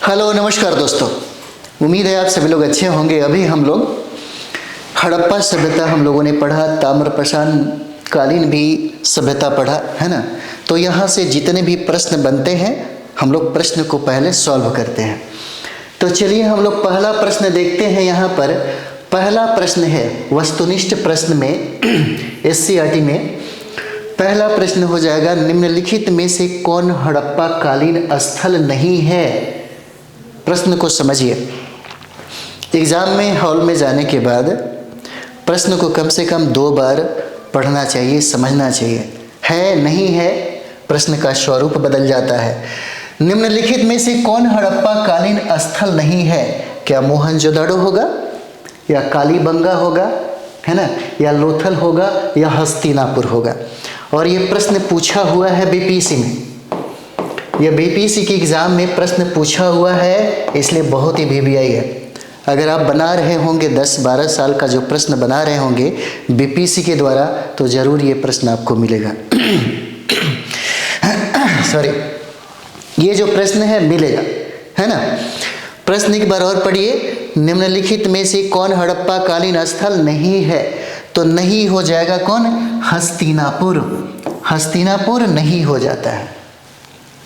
Hello नमस्कार दोस्तों, उम्मीद है आप सभी लोग अच्छे होंगे। अभी हम लोग हड़प्पा सभ्यता हम लोगों ने पढ़ा, ताम्रप्रशान कालीन भी सभ्यता पढ़ा है ना। तो यहाँ से जितने भी प्रश्न बनते हैं हम लोग प्रश्न को पहले सॉल्व करते हैं। तो चलिए हम लोग पहला प्रश्न देखते हैं। यहाँ पर पहला प्रश्न है वस्तुनिष्ठ प्रश्न में SCERT में पहला प्रश्न हो जाएगा, निम्नलिखित में से कौन हड़प्पा कालीन स्थल नहीं है। प्रश्न को समझिए। एग्जाम में हॉल में जाने के बाद प्रश्न को कम से कम 2 बार पढ़ना चाहिए, समझना चाहिए। है नहीं है, प्रश्न का स्वरूप बदल जाता है। निम्नलिखित में से कौन हड़प्पा कालीन स्थल नहीं है। क्या मोहनजोदड़ो होगा, या कालीबंगा होगा, है ना, या लोथल होगा, या हस्तिनापुर होगा। और ये प्रश्न पूछा हुआ है BPSC में। यह BPSC के एग्ज़ाम में प्रश्न पूछा हुआ है, इसलिए बहुत ही VVI है। अगर आप बना रहे होंगे 10-12 साल का जो प्रश्न बना रहे होंगे BPSC के द्वारा, तो ज़रूर ये प्रश्न आपको मिलेगा। सॉरी, ये जो प्रश्न है मिलेगा, है ना। प्रश्न एक बार और पढ़िए। निम्नलिखित में से कौन हड़प्पा कालीन स्थल नहीं है। तो नहीं हो जाएगा कौन, हस्तिनापुर। हस्तिनापुर नहीं हो जाता है।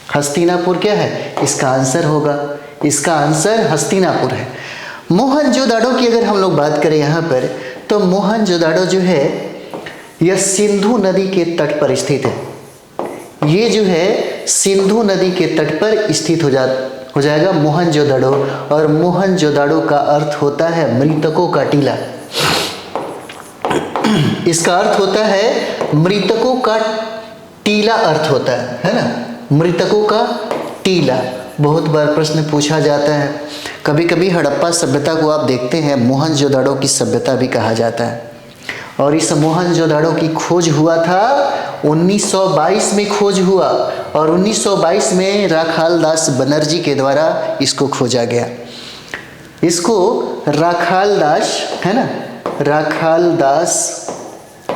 हस्तिनापुर क्या है, इसका आंसर होगा, इसका आंसर हस्तिनापुर है। मोहनजोदाड़ो की अगर हम लोग बात करें यहाँ पर, तो मोहनजोदाड़ो जो है यह सिंधु नदी के तट पर स्थित है। ये जो है सिंधु नदी के तट पर स्थित हो जाएगा मोहनजोदाड़ो। और मोहनजोदाड़ो का अर्थ होता है मृतकों का टीला। इसका अर्थ होता है मृतकों का टीला, अर्थ होता है ना, मृतकों का टीला। बहुत बार प्रश्न पूछा जाता है। कभी कभी हड़प्पा सभ्यता को आप देखते हैं मोहनजोदाड़ो की सभ्यता भी कहा जाता है। और इस मोहनजोदाड़ो की खोज हुआ था 1922 में खोज हुआ, और 1922 में राखालदास बनर्जी के द्वारा इसको खोजा गया। इसको राखालदास, है ना,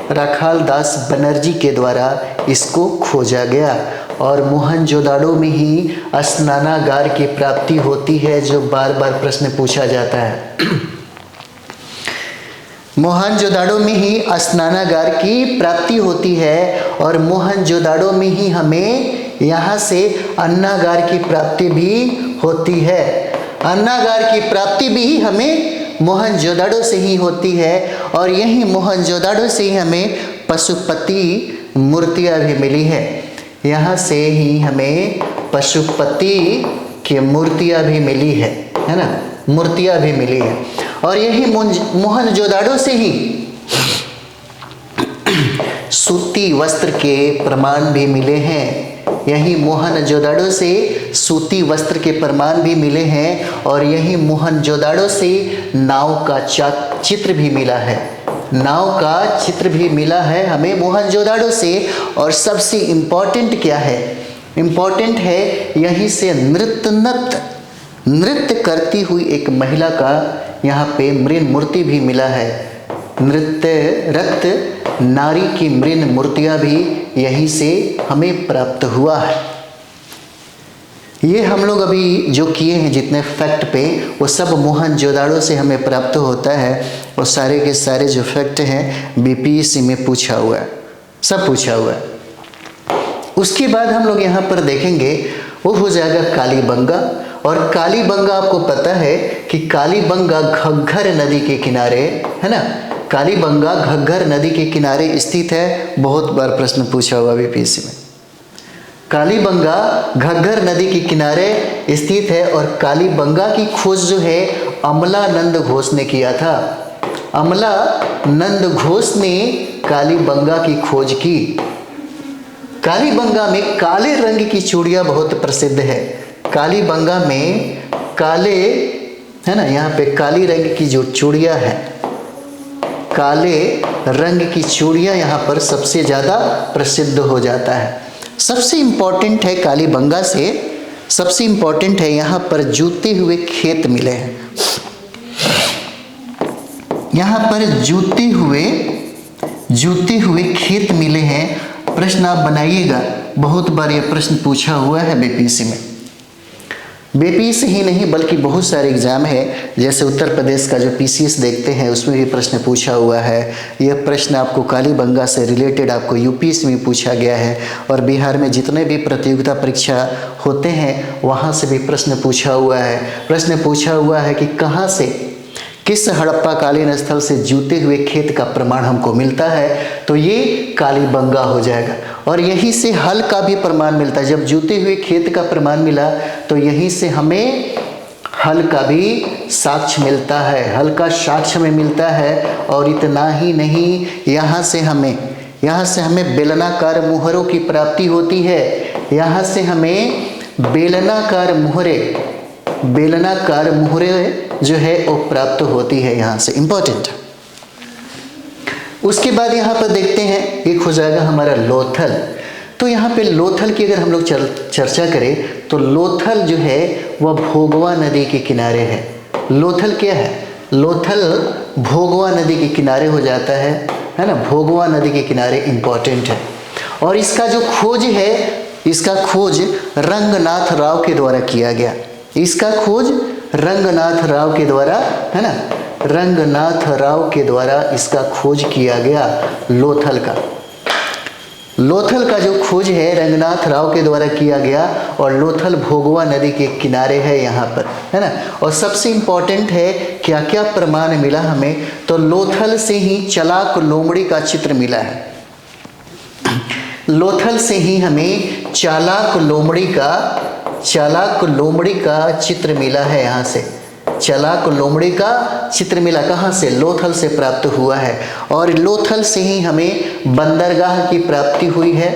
राखालदास बनर्जी के द्वारा इसको खोजा गया। और मोहनजोदाड़ो में ही स्नानागार की प्राप्ति होती है, जो बार बार प्रश्न पूछा जाता है। मोहनजोदाड़ो में ही स्नानागार की प्राप्ति होती है, और मोहनजोदाड़ो में ही हमें यहाँ से अन्नागार की प्राप्ति भी होती है। अन्नागार की प्राप्ति भी हमें मोहनजोदाड़ो से ही होती है। और यही मोहनजोदाड़ो से ही हमें पशुपति मूर्तियाँ भी मिली है। यहाँ से ही हमें पशुपति की मूर्तियाँ भी मिली है ना, मूर्तियाँ भी मिली है। और यही मोहनजोदाड़ो से ही सूती वस्त्र के प्रमाण भी मिले हैं। यही मोहनजोदाड़ो से सूती वस्त्र के प्रमाण भी मिले हैं। और यही मोहनजोदाड़ो से नाव का चित्र भी मिला है। नाव का चित्र भी मिला है हमें मोहनजोदाड़ो से। और सबसे इम्पोर्टेंट क्या है, इम्पोर्टेंट है यहीं से नृत्य करती हुई एक महिला का यहाँ पे मृण मूर्ति भी मिला है। नृत्यरत नारी की मृण मूर्तियाँ भी यहीं से हमें प्राप्त हुआ है। ये हम लोग अभी जो किए हैं जितने फैक्ट पे, वो सब मोहनजोदाड़ो से हमें प्राप्त होता है। और सारे के सारे जो फैक्ट हैं BPSC में पूछा हुआ है, सब पूछा हुआ है। उसके बाद हम लोग यहाँ पर देखेंगे, वो हो जाएगा कालीबंगा। और कालीबंगा आपको पता है कि कालीबंगा घग्गर नदी के किनारे, है ना, कालीबंगा घग्गर नदी के किनारे स्थित है। बहुत बार प्रश्न पूछा हुआ BPSC में। कालीबंगा घग्गर नदी के किनारे स्थित है। और कालीबंगा की खोज जो है अमलानंद घोष ने किया था। अमलानंद घोष ने कालीबंगा की खोज की। कालीबंगा में काले रंग की चूड़ियाँ बहुत प्रसिद्ध है। कालीबंगा में काले, है ना, यहाँ पे काली रंग की जो चूड़ियाँ हैं, काले रंग की चूड़ियाँ यहाँ पर सबसे ज़्यादा प्रसिद्ध हो जाता है। सबसे इम्पोर्टेंट है कालीबंगा से, सबसे इम्पोर्टेंट है यहाँ पर जूते हुए खेत मिले हैं। यहाँ पर जूते हुए खेत मिले हैं। प्रश्न आप बनाइएगा, बहुत बार ये प्रश्न पूछा हुआ है BPSC में। बेपीस ही नहीं बल्कि बहुत सारे एग्ज़ाम है, जैसे उत्तर प्रदेश का जो पीसीएस देखते हैं उसमें भी प्रश्न पूछा हुआ है। यह प्रश्न आपको कालीबंगा से रिलेटेड आपको यूपीएस में पूछा गया है, और बिहार में जितने भी प्रतियोगिता परीक्षा होते हैं वहाँ से भी प्रश्न पूछा हुआ है। प्रश्न पूछा हुआ है कि कहाँ से, किस हड़प्पा कालीन स्थल से जूते हुए खेत का प्रमाण हमको मिलता है, तो ये कालीबंगा हो जाएगा। और यहीं से हल का भी प्रमाण मिलता है। जब जूते हुए खेत का प्रमाण मिला तो यहीं से हमें हल का भी साक्ष्य मिलता है, हल का साक्ष्य में मिलता है। और इतना ही नहीं, यहाँ से हमें बेलनाकार मुहरों की प्राप्ति होती है। यहाँ से हमें बेलनाकार मुहरे जो है वो प्राप्त होती है, यहाँ से इम्पोर्टेंट। उसके बाद यहाँ पर देखते हैं एक हो जाएगा हमारा लोथल। तो यहाँ पे लोथल की अगर हम लोग चर्चा करें तो लोथल जो है वह भोगवा नदी के किनारे है। लोथल क्या है? लोथल भोगवा नदी के किनारे हो जाता है ना, भोगवा नदी के किनारे इम्पोर्टेंट है। और इसका जो खोज है, इसका खोज रंगनाथ राव के द्वारा किया गया। इसका खोज रंगनाथ राव के द्वारा, है ना, रंगनाथ राव के द्वारा इसका खोज किया गया लोथल का। लोथल का जो खोज है रंगनाथ राव के द्वारा किया गया, और लोथल भोगवा नदी के किनारे है यहाँ पर, है ना। और सबसे इम्पोर्टेंट है क्या क्या प्रमाण मिला हमें, तो लोथल से ही चलाक लोमड़ी का चित्र मिला है। लोथल से ही हमें चालाक लोमड़ी का चित्र मिला है। यहाँ से चालाक लोमड़ी का चित्र मिला, कहाँ से? लोथल से प्राप्त हुआ है। और लोथल से ही हमें बंदरगाह की प्राप्ति हुई है,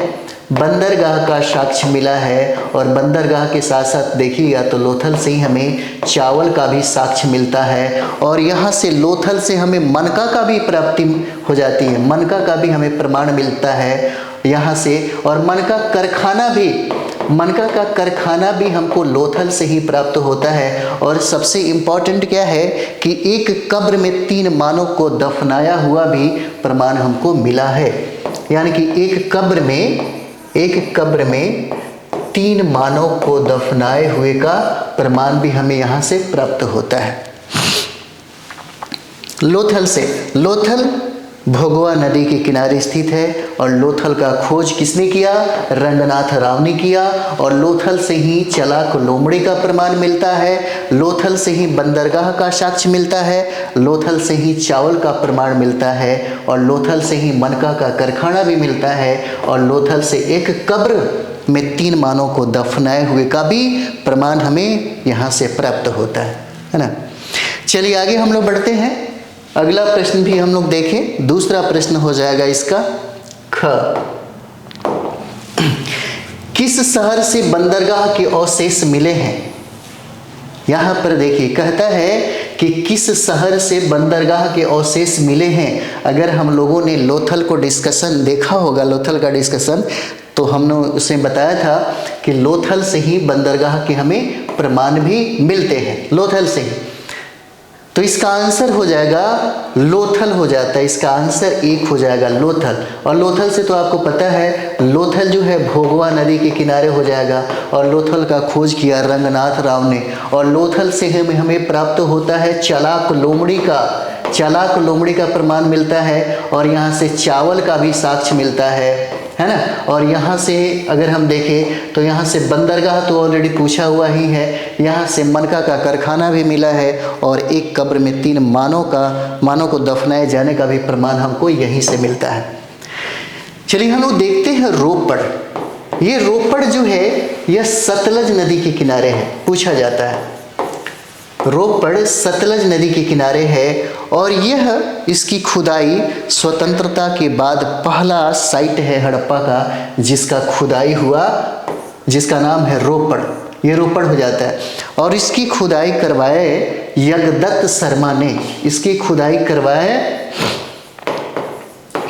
बंदरगाह का साक्ष्य मिला है। और बंदरगाह के साथ साथ देखिएगा तो लोथल से ही हमें चावल का भी साक्ष्य मिलता है। और यहाँ से लोथल से हमें मनका का भी प्राप्ति हो जाती है, मनका का भी हमें प्रमाण मिलता है यहाँ से। और मनका का कारखाना भी हमको लोथल से ही प्राप्त होता है। और सबसे इम्पॉर्टेंट क्या है कि एक कब्र में 3 मानव को दफनाया हुआ भी प्रमाण हमको मिला है। यानी कि एक कब्र में 3 मानव को दफनाए हुए का प्रमाण भी हमें यहाँ से प्राप्त होता है लोथल से। लोथल भोगवा नदी के किनारे स्थित है। और लोथल का खोज किसने किया? रंगनाथ राव ने किया। और लोथल से ही चलाक लोमड़ी का प्रमाण मिलता है, लोथल से ही बंदरगाह का साक्ष्य मिलता है, लोथल से ही चावल का प्रमाण मिलता है, और लोथल से ही मनका का कारखाना भी मिलता है। और लोथल से एक कब्र में 3 मानव को दफनाए हुए का भी प्रमाण हमें यहाँ से प्राप्त होता है ना। चलिए आगे हम लोग बढ़ते हैं। अगला प्रश्न भी हम लोग देखें। दूसरा प्रश्न हो जाएगा इसका ख। किस शहर से बंदरगाह के अवशेष मिले हैं? यहाँ पर देखिए कहता है कि किस शहर से बंदरगाह के अवशेष मिले हैं। अगर हम लोगों ने लोथल को डिस्कशन देखा होगा, लोथल का डिस्कशन, तो हमने उसे बताया था कि लोथल से ही बंदरगाह के हमें प्रमाण भी मिलते हैं, लोथल से ही। तो इसका आंसर हो जाएगा लोथल हो जाता है। इसका आंसर 1 हो जाएगा लोथल। और लोथल से तो आपको पता है लोथल जो है भोगवा नदी के किनारे हो जाएगा। और लोथल का खोज किया रंगनाथ राव ने। और लोथल से हमें प्राप्त होता है चालाक लोमड़ी का प्रमाण मिलता है। और यहाँ से चावल का भी साक्ष्य मिलता है ना। और यहाँ से अगर हम देखें तो यहाँ से बंदरगाह तो ऑलरेडी पूछा हुआ ही है, यहाँ से मनका का कारखाना भी मिला है। और एक कब्र में 3 मानव को दफनाए जाने का भी प्रमाण हमको यहीं से मिलता है। चलिए हम लोग देखते हैं रोपड़। ये रोपड़ जो है यह सतलज नदी के किनारे है, पूछा जाता है। रोपड़ सतलज नदी के किनारे है। और यह इसकी खुदाई स्वतंत्रता के बाद पहला साइट है हड़प्पा का जिसका खुदाई हुआ, जिसका नाम है रोपड़। ये रोपड़ हो जाता है। और इसकी खुदाई करवाए यज्ञदत्त शर्मा ने। इसकी खुदाई करवाए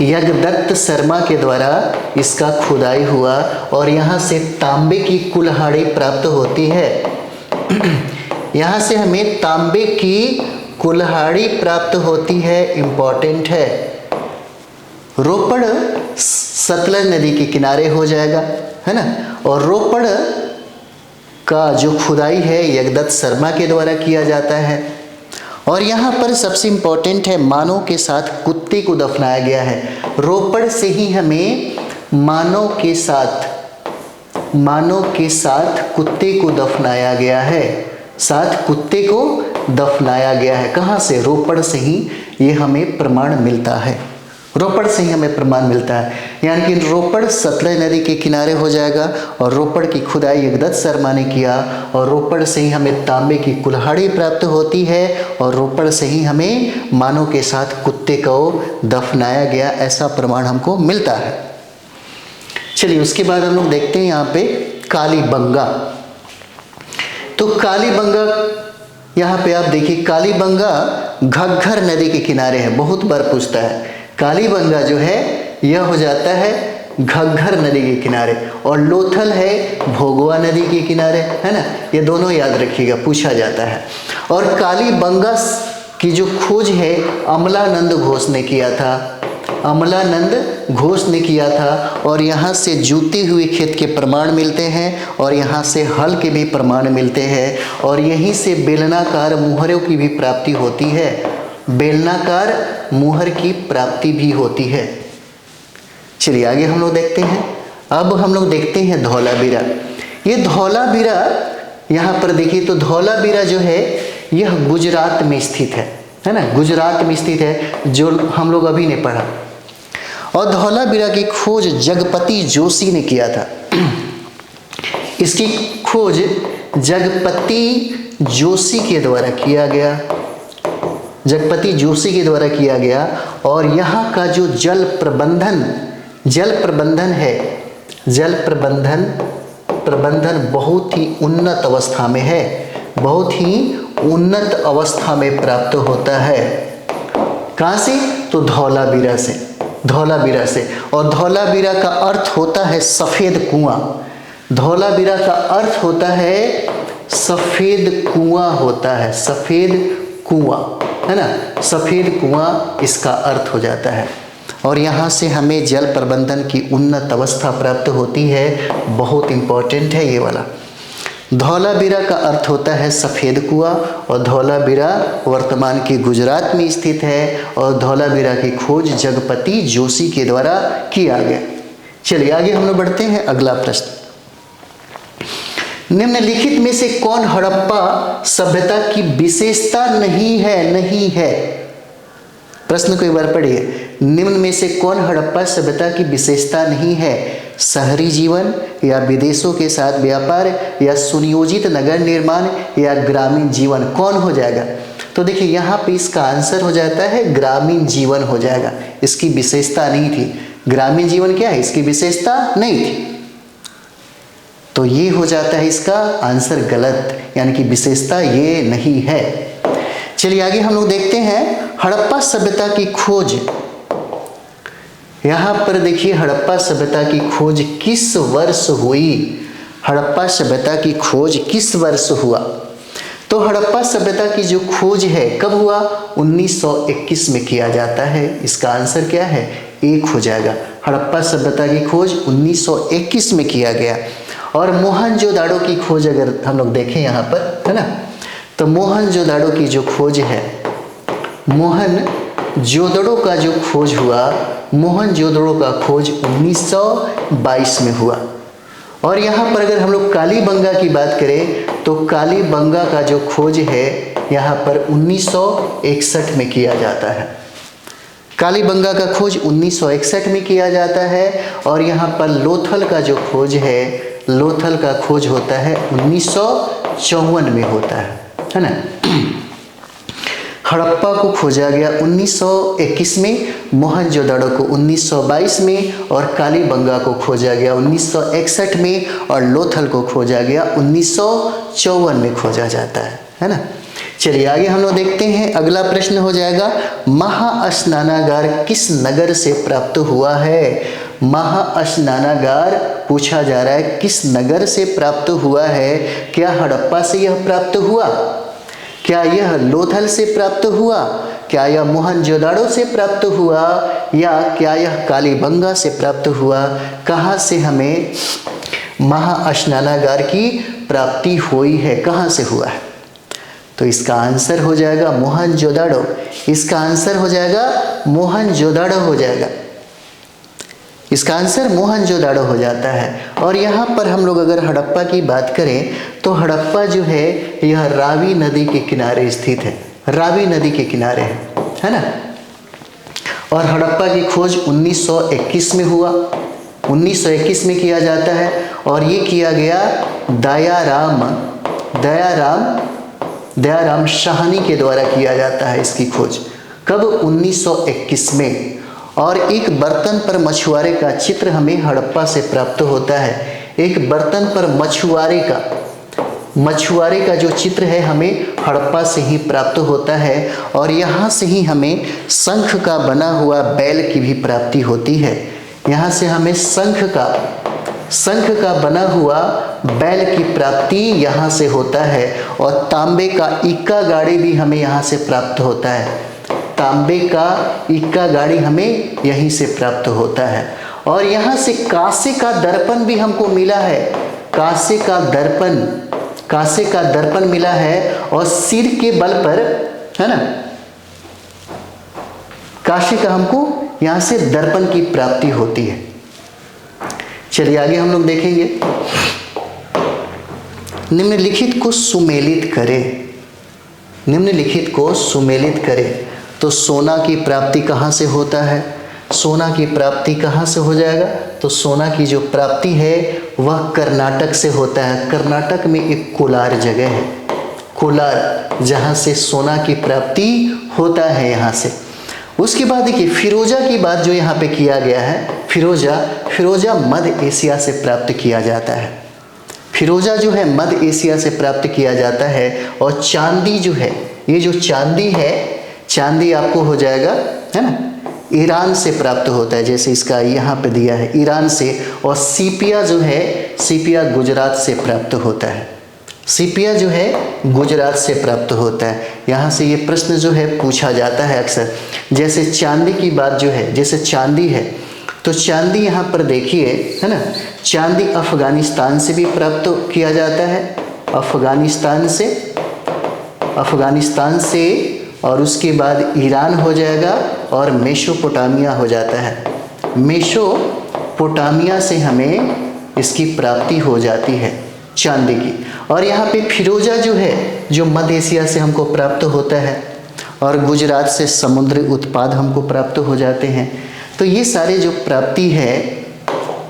यज्ञदत्त शर्मा के द्वारा इसका खुदाई हुआ। और यहाँ से तांबे की कुल्हाड़ी प्राप्त होती है। यहाँ से हमें तांबे की कुल्हाड़ी प्राप्त होती है, इम्पॉर्टेंट है। रोपड़ सतलज नदी के किनारे हो जाएगा, है ना। और रोपड़ का जो खुदाई है यज्ञदत्त शर्मा के द्वारा किया जाता है। और यहाँ पर सबसे इम्पोर्टेंट है, मानव के साथ कुत्ते को दफनाया गया है। रोपड़ से ही हमें मानव के साथ कुत्ते को दफनाया गया है, साथ कुत्ते को दफनाया गया है। कहाँ से? रोपड़ से ही ये हमें प्रमाण मिलता है, रोपड़ से ही हमें प्रमाण मिलता है। यानी कि रोपड़ सतलज नदी के किनारे हो जाएगा और रोपड़ की खुदाई यज्ञदत्त शर्मा ने किया और रोपड़ से ही हमें तांबे की कुल्हाड़ी प्राप्त होती है और रोपड़ से ही हमें मानव के साथ कुत्ते को दफनाया गया, ऐसा प्रमाण हमको मिलता है। चलिए उसके बाद हम लोग देखते हैं यहाँ पे कालीबंगा। तो कालीबंगा यहाँ पे आप देखिए, कालीबंगा घग्घर नदी के किनारे है, बहुत बार पूछता है। कालीबंगा जो है यह हो जाता है घग्घर नदी के किनारे और लोथल है भोगवा नदी के किनारे, है ना, ये दोनों याद रखिएगा, पूछा जाता है। और कालीबंगा की जो खोज है अमलानंद घोष ने किया था, अमलानंद घोष ने किया था। और यहाँ से जूते हुए खेत के प्रमाण मिलते हैं और यहाँ से हल के भी प्रमाण मिलते हैं और यहीं से बेलनाकार मुहरों की भी प्राप्ति होती है, बेलनाकार मुहर की प्राप्ति भी होती है। चलिए आगे हम लोग देखते हैं। अब हम लोग देखते हैं धौलावीरा। ये धौलावीरा यहाँ पर देखिए, तो धौलावीरा जो है यह गुजरात में स्थित है ना, गुजरात में स्थित है, जो हम लोग अभी ने पढ़ा। और धौलावीरा की खोज जगपति जोशी ने किया था। इसकी खोज जगपति जोशी के द्वारा किया गया, जगपति जोशी के द्वारा किया गया। और यहाँ का जो जल प्रबंधन है, जल प्रबंधन बहुत ही उन्नत अवस्था में है, बहुत ही उन्नत अवस्था में प्राप्त होता है। कहाँ से? तो धौलावीरा से, धौलावीरा से। और धौलावीरा का अर्थ होता है सफ़ेद कुआं, धौलावीरा का अर्थ होता है सफ़ेद कुआं होता है, सफ़ेद कुआं, है ना, सफ़ेद कुआं इसका अर्थ हो जाता है। और यहाँ से हमें जल प्रबंधन की उन्नत अवस्था प्राप्त होती है, बहुत इम्पोर्टेंट है ये वाला। धौलावीरा का अर्थ होता है सफ़ेद कुआं और धौलावीरा वर्तमान के गुजरात में स्थित है और धौलावीरा की खोज जगपति जोशी के द्वारा किया गया। चलिए आगे हम लोग बढ़ते हैं। अगला प्रश्न, निम्नलिखित में से कौन हड़प्पा सभ्यता की विशेषता नहीं है? प्रश्न को एक बार पढ़िए। निम्न में से कौन हड़प्पा सभ्यता की विशेषता नहीं है? शहरी जीवन या विदेशों के साथ व्यापार या सुनियोजित नगर निर्माण या ग्रामीण जीवन, कौन हो जाएगा? तो देखिए यहाँ पे इसका आंसर हो जाता है ग्रामीण जीवन हो जाएगा। इसकी विशेषता नहीं थी, ग्रामीण जीवन क्या है, इसकी विशेषता नहीं थी, तो ये हो जाता है इसका आंसर गलत, यानी कि विशेषता ये नहीं है। चलिए आगे हम लोग देखते हैं हड़प्पा सभ्यता की खोज। यहाँ पर देखिए हड़प्पा सभ्यता की खोज किस वर्ष हुई? हड़प्पा सभ्यता की खोज किस वर्ष हुआ? तो हड़प्पा सभ्यता की जो खोज है कब हुआ? 1921 में किया जाता है। इसका आंसर क्या है? 1 हो जाएगा। हड़प्पा सभ्यता की खोज 1921 में किया गया। और मोहनजोदाड़ो की खोज अगर हम लोग देखें यहाँ पर, है ना, तो मोहनजोदाड़ो की जो खोज है, मोहनजोदड़ो का जो खोज हुआ, मोहनजोदड़ो का खोज 1922 में हुआ। और यहाँ पर अगर हम लोग कालीबंगा की बात करें तो कालीबंगा का जो खोज है यहाँ पर 1961 में किया जाता है। कालीबंगा का खोज 1961 में किया जाता है। और यहाँ पर लोथल का जो खोज है, लोथल का खोज होता है 1954 में होता है ना। हड़प्पा को खोजा गया 1921 में, मोहनजोदड़ो को 1922 में और कालीबंगा को खोजा गया 1961 में और लोथल को खोजा गया 1954 में खोजा जाता है ना। चलिए आगे हम लोग देखते हैं। अगला प्रश्न हो जाएगा महास्नानागार किस नगर से प्राप्त हुआ है? महास्नानागार पूछा जा रहा है किस नगर से प्राप्त हुआ है? क्या हड़प्पा से यह प्राप्त हुआ? क्या यह लोथल से प्राप्त हुआ? क्या यह मोहनजोदाड़ो से प्राप्त हुआ? या क्या यह कालीबंगा से प्राप्त हुआ? कहाँ से हमें महास्नानागार की प्राप्ति हुई है, कहाँ से हुआ है? तो इसका आंसर हो जाएगा मोहनजोदाड़ो। इसका आंसर हो जाएगा मोहनजोदाड़ो हो जाएगा। इसका आंसर मोहनजोदाड़ो हो जाता है। और यहाँ पर हम लोग अगर हड़प्पा की बात करें तो हड़प्पा जो है यह रावी नदी के किनारे स्थित है, रावी नदी के किनारे है ना। और हड़प्पा की खोज 1921 में हुआ, 1921 में किया जाता है। और ये किया गया दयाराम शाहनी के द्वारा किया जाता है इसकी खोज। कब? 1921 में। और एक बर्तन पर मछुआरे का चित्र हमें हड़प्पा से प्राप्त होता है। एक बर्तन पर मछुआरे का जो चित्र है हमें हड़प्पा से ही प्राप्त होता है। और यहाँ से ही हमें शंख का बना हुआ बैल की भी प्राप्ति होती है। यहाँ से हमें शंख का बना हुआ बैल की प्राप्ति यहाँ से होता है। और तांबे का इक्का गाड़ी भी हमें यहाँ से प्राप्त होता है। तांबे का इक्का गाड़ी हमें यहीं से प्राप्त होता है। और यहाँ से कांसे का दर्पण भी हमको मिला है। कांसे का दर्पण मिला है। और सिर के बल पर, है ना, कांसे का हमको यहाँ से दर्पण की प्राप्ति होती है। चलिए आगे हम लोग देखेंगे। निम्नलिखित को सुमेलित करें। तो सोना की प्राप्ति कहाँ से होता है? सोना की प्राप्ति कहाँ से हो जाएगा? तो सोना की जो प्राप्ति है वह कर्नाटक से होता है। कर्नाटक में एक कोलार जगह है, कोलार, जहाँ से सोना की प्राप्ति होता है यहाँ से। उसके बाद देखिए फिरोजा की बात जो यहाँ पे किया गया है, फिरोजा मध्य एशिया से प्राप्त किया जाता है। फिरोजा जो है मध्य एशिया से प्राप्त किया जाता है। और चांदी जो है, ये जो चांदी है, चांदी आपको हो जाएगा, है ना, ईरान से प्राप्त होता है। जैसे इसका यहाँ पे दिया है ईरान से। और सीपिया जो है, सीपिया गुजरात से प्राप्त होता है। सीपिया जो है गुजरात से प्राप्त होता है। यहाँ से ये प्रश्न जो है पूछा जाता है अक्सर। जैसे चांदी की बात जो है, जैसे चांदी है तो चांदी यहाँ पर देखिए, है ना, चांदी अफगानिस्तान से भी प्राप्त किया जाता है। अफगानिस्तान से और उसके बाद ईरान हो जाएगा और मेसोपोटामिया हो जाता है। मेसोपोटामिया से हमें इसकी प्राप्ति हो जाती है चांदी की। और यहाँ पे फिरोजा जो है, जो मध्य एशिया से हमको प्राप्त होता है। और गुजरात से समुद्री उत्पाद हमको प्राप्त हो जाते हैं। तो ये सारे जो प्राप्ति है,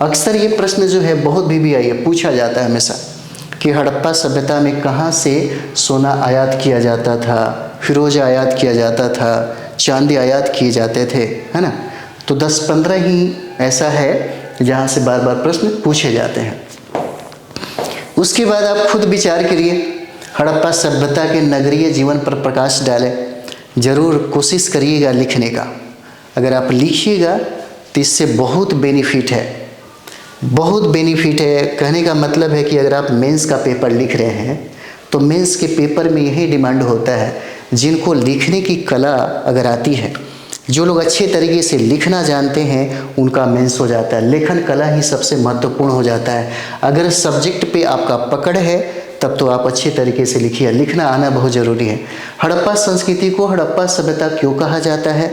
अक्सर ये प्रश्न जो है बहुत भी आई है, पूछा जाता है हमेशा कि हड़प्पा सभ्यता में कहाँ से सोना आयात किया जाता था, फिरोजा आयात किया जाता था, चांदी आयात किए जाते थे, है ना। तो 10-15 ही ऐसा है जहाँ से बार बार प्रश्न पूछे जाते हैं। उसके बाद आप खुद विचार करिए, हड़प्पा सभ्यता के नगरीय जीवन पर प्रकाश डालें। ज़रूर कोशिश करिएगा लिखने का। अगर आप लिखिएगा तो इससे बहुत बेनिफिट है, बहुत बेनिफिट है। कहने का मतलब है कि अगर आप मेंस का पेपर लिख रहे हैं तो मेंस के पेपर में यही डिमांड होता है, जिनको लिखने की कला अगर आती है, जो लोग अच्छे तरीके से लिखना जानते हैं, उनका मेंस हो जाता है। लेखन कला ही सबसे महत्वपूर्ण हो जाता है। अगर सब्जेक्ट पे आपका पकड़ है तब तो आप अच्छे तरीके से लिखिए। लिखना आना बहुत ज़रूरी है। हड़प्पा संस्कृति को हड़प्पा सभ्यता क्यों कहा जाता है,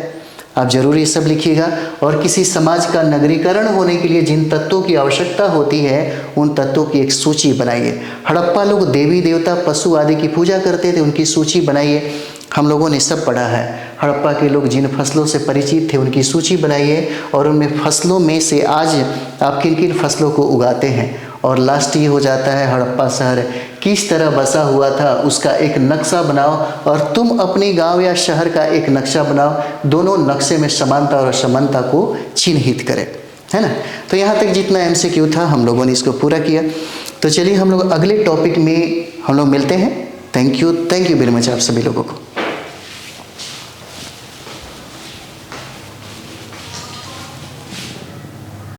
आप जरूर ये सब लिखिएगा। और किसी समाज का नगरीकरण होने के लिए जिन तत्वों की आवश्यकता होती है, उन तत्वों की एक सूची बनाइए। हड़प्पा लोग देवी देवता पशु आदि की पूजा करते थे, उनकी सूची बनाइए। हम लोगों ने सब पढ़ा है। हड़प्पा के लोग जिन फसलों से परिचित थे उनकी सूची बनाइए। और उनमें फसलों में से आज आप किन किन फसलों को उगाते हैं। और लास्ट ये हो जाता है, हड़प्पा शहर किस तरह बसा हुआ था उसका एक नक्शा बनाओ। और तुम अपने गांव या शहर का एक नक्शा बनाओ। दोनों नक्शे में समानता और असमानता को चिन्हित करें, है ना। तो यहाँ तक जितना MCQ था हम लोगों ने इसको पूरा किया। तो चलिए हम लोग अगले टॉपिक में हम लोग मिलते हैं। थैंक यू वेरी मच आप सभी लोगों को।